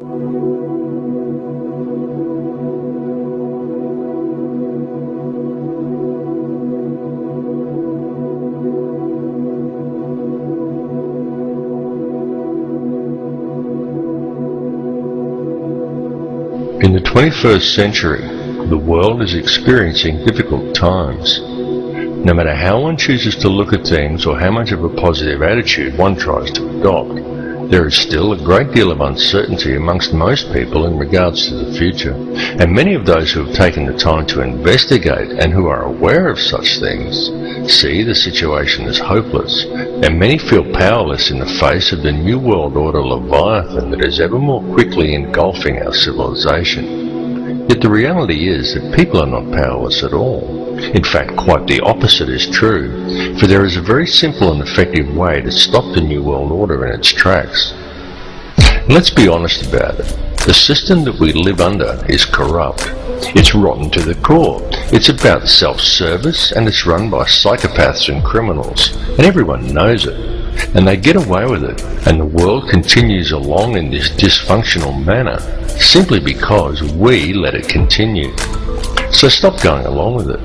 In the 21st century, the world is experiencing difficult times. No matter how one chooses to look at things or how much of a positive attitude one tries to adopt, there is still a great deal of uncertainty amongst most people in regards to the future, and many of those who have taken the time to investigate and who are aware of such things see the situation as hopeless, and many feel powerless in the face of the New World Order Leviathan that is ever more quickly engulfing our civilization. Yet the reality is that people are not powerless at all. In fact, quite the opposite is true, for there is a very simple and effective way to stop the New World Order in its tracks. Let's be honest about it. The system that we live under is corrupt. It's rotten to the core. It's about self-service, and it's run by psychopaths and criminals, and everyone knows it. And they get away with it, and the world continues along in this dysfunctional manner, simply because we let it continue. So stop going along with it.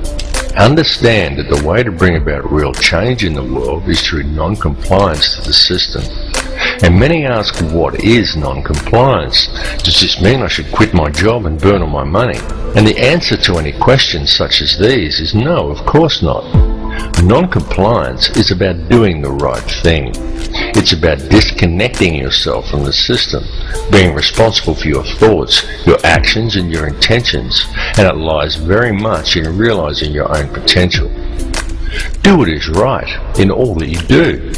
Understand that the way to bring about real change in the world is through non-compliance to the system. And many ask, what is non-compliance? Does this mean I should quit my job and burn all my money? And the answer to any questions such as these is no, of course not. Non-compliance is about doing the right thing. It's about disconnecting yourself from the system, being responsible for your thoughts, your actions and your intentions, and it lies very much in realizing your own potential. Do what is right in all that you do.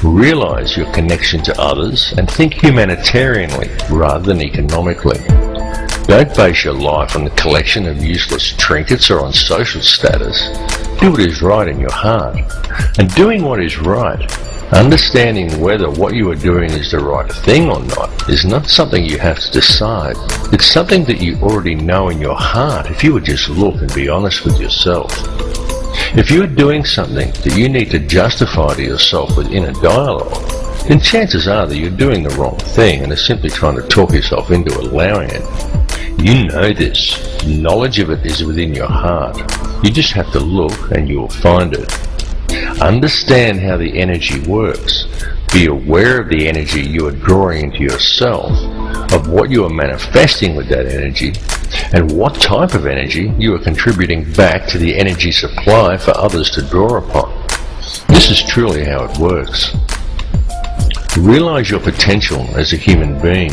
Realize your connection to others and think humanitarianly rather than economically. Don't base your life on the collection of useless trinkets or on social status. Do what is right in your heart. And doing what is right, understanding whether what you are doing is the right thing or not, is not something you have to decide. It's something that you already know in your heart if you would just look and be honest with yourself. If you are doing something that you need to justify to yourself with inner dialogue, then chances are that you're doing the wrong thing and are simply trying to talk yourself into allowing it. You know this. Knowledge of it is within your heart. You just have to look and you will find it. Understand how the energy works. Be aware of the energy you are drawing into yourself, of what you are manifesting with that energy, and what type of energy you are contributing back to the energy supply for others to draw upon. This is truly how it works. Realize your potential as a human being.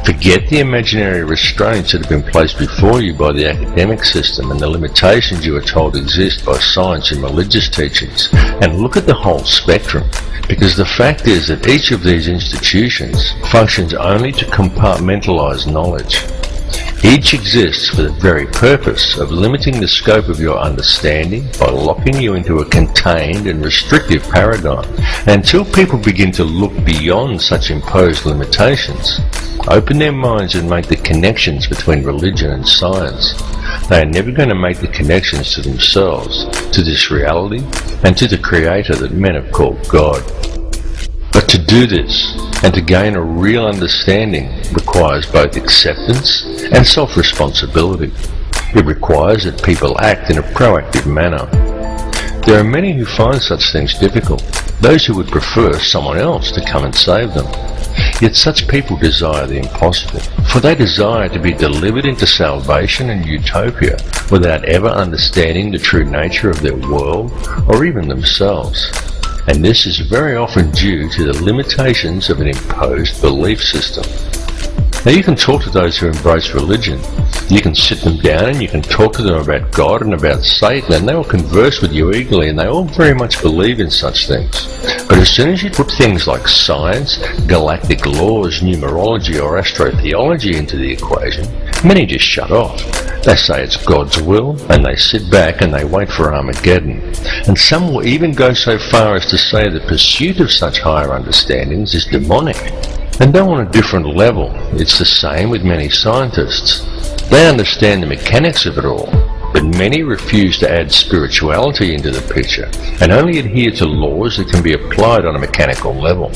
Forget the imaginary restraints that have been placed before you by the academic system and the limitations you are told exist by science and religious teachings, and look at the whole spectrum. Because the fact is that each of these institutions functions only to compartmentalize knowledge. Each exists for the very purpose of limiting the scope of your understanding by locking you into a contained and restrictive paradigm. And until people begin to look beyond such imposed limitations, open their minds and make the connections between religion and science, they are never going to make the connections to themselves, to this reality, and to the Creator that men have called God. But to do this, and to gain a real understanding, requires both acceptance and self-responsibility. It requires that people act in a proactive manner. There are many who find such things difficult, those who would prefer someone else to come and save them. Yet such people desire the impossible, for they desire to be delivered into salvation and utopia without ever understanding the true nature of their world or even themselves. And this is very often due to the limitations of an imposed belief system. Now you can talk to those who embrace religion. You can sit them down and you can talk to them about God and about Satan, and they will converse with you eagerly, and they all very much believe in such things. But as soon as you put things like science, galactic laws, numerology or astrotheology into the equation, many just shut off. They say it's God's will, and they sit back and they wait for Armageddon. And some will even go so far as to say the pursuit of such higher understandings is demonic. And though on a different level, it's the same with many scientists. They understand the mechanics of it all, but many refuse to add spirituality into the picture and only adhere to laws that can be applied on a mechanical level.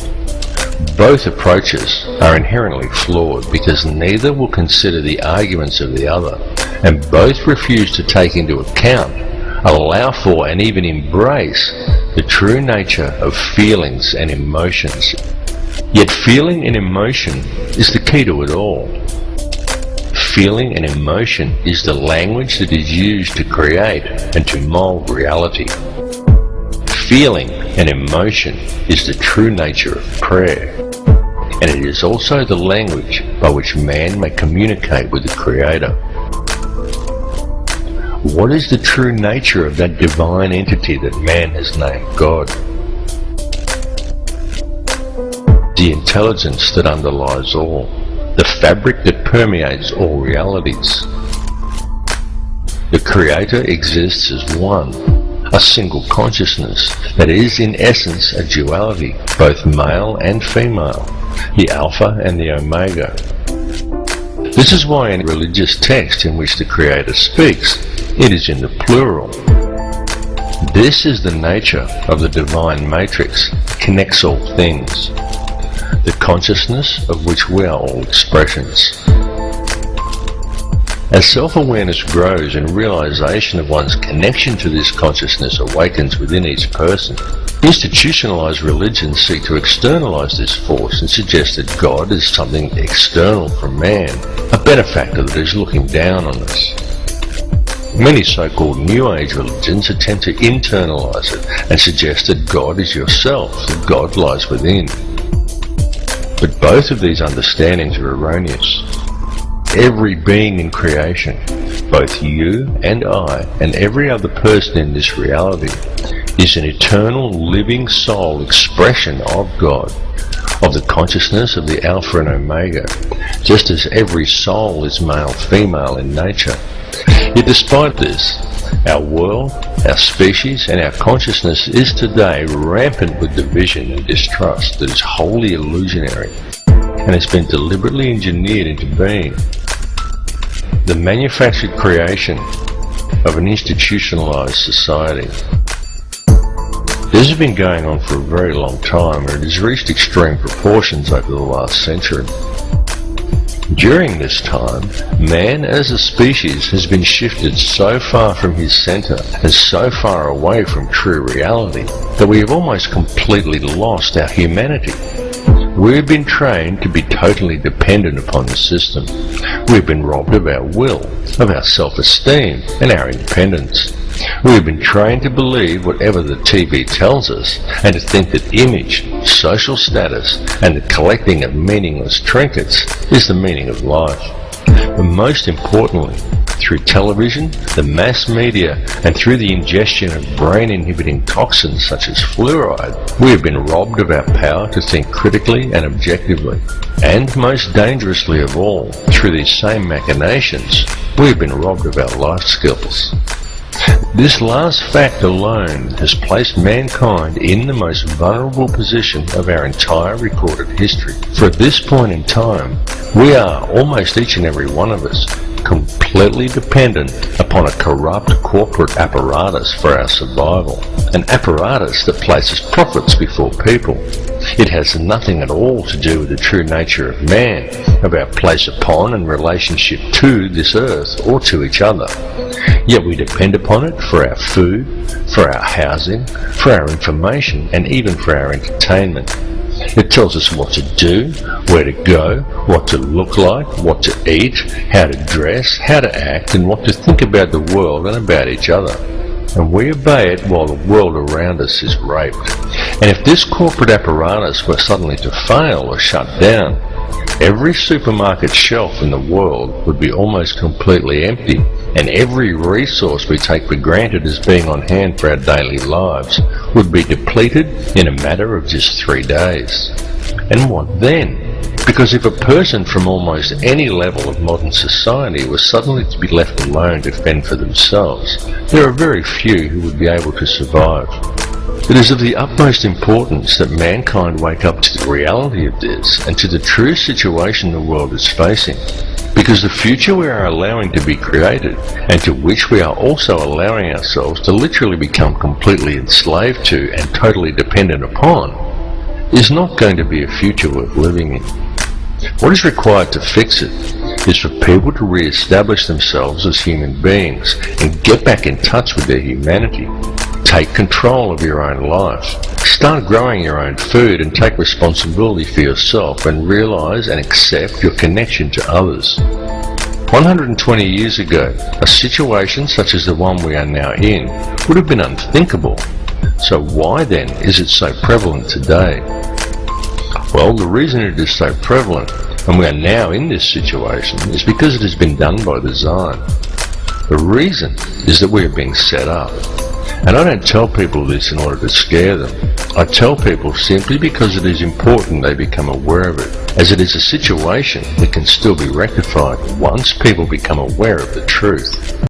Both approaches are inherently flawed because neither will consider the arguments of the other, and both refuse to take into account, allow for, and even embrace the true nature of feelings and emotions. Yet feeling and emotion is the key to it all. Feeling and emotion is the language that is used to create and to mold reality. Feeling and emotion is the true nature of prayer, and it is also the language by which man may communicate with the Creator. What is the true nature of that divine entity that man has named God? The intelligence that underlies all, the fabric that permeates all realities. The Creator exists as one, a single consciousness that is in essence a duality, both male and female, the Alpha and the Omega. This is why in religious text in which the Creator speaks, it is in the plural. This is the nature of the divine matrix that connects all things, the consciousness of which we are all expressions. As self-awareness grows and realization of one's connection to this consciousness awakens within each person, institutionalized religions seek to externalize this force and suggest that God is something external from man, a benefactor that is looking down on us. Many so-called New Age religions attempt to internalize it and suggest that God is yourself, that God lies within. But both of these understandings are erroneous. Every being in creation, both you and I and every other person in this reality, is an eternal living soul expression of God, of the consciousness of the Alpha and Omega, just as every soul is male-female in nature. Yet despite this, our world, our species, and our consciousness is today rampant with division and distrust that is wholly illusionary and has been deliberately engineered into being. The manufactured creation of an institutionalized society. This has been going on for a very long time, and it has reached extreme proportions over the last century. During this time, man as a species has been shifted so far from his center and so far away from true reality that we have almost completely lost our humanity. We have been trained to be totally dependent upon the system. We have been robbed of our will, of our self-esteem, and our independence. We have been trained to believe whatever the TV tells us, and to think that image, social status, and the collecting of meaningless trinkets is the meaning of life. But most importantly, through television, the mass media, and through the ingestion of brain-inhibiting toxins such as fluoride, we have been robbed of our power to think critically and objectively. And most dangerously of all, through these same machinations, we have been robbed of our life skills. This last fact alone has placed mankind in the most vulnerable position of our entire recorded history. For at this point in time, we are, almost each and every one of us, completely dependent upon a corrupt corporate apparatus for our survival, an apparatus that places profits before people. It has nothing at all to do with the true nature of man, of our place upon and relationship to this earth or to each other. Yet we depend upon it for our food, for our housing, for our information, and even for our entertainment. It tells us what to do, where to go, what to look like, what to eat, how to dress, how to act, and what to think about the world and about each other. And we obey it while the world around us is raped. And if this corporate apparatus were suddenly to fail or shut down, every supermarket shelf in the world would be almost completely empty, and every resource we take for granted as being on hand for our daily lives would be depleted in a matter of just 3 days. And what then? Because if a person from almost any level of modern society was suddenly to be left alone to fend for themselves, there are very few who would be able to survive. It is of the utmost importance that mankind wake up to the reality of this and to the true situation the world is facing, because the future we are allowing to be created, and to which we are also allowing ourselves to literally become completely enslaved to and totally dependent upon, is not going to be a future worth living in. What is required to fix it is for people to re-establish themselves as human beings and get back in touch with their humanity. Take control of your own life. Start growing your own food and take responsibility for yourself and realize and accept your connection to others. 120 years ago, a situation such as the one we are now in would have been unthinkable. So why then is it so prevalent today? Well, the reason it is so prevalent and we are now in this situation is because it has been done by design. The reason is that we are being set up. And I don't tell people this in order to scare them. I tell people simply because it is important they become aware of it, as it is a situation that can still be rectified once people become aware of the truth.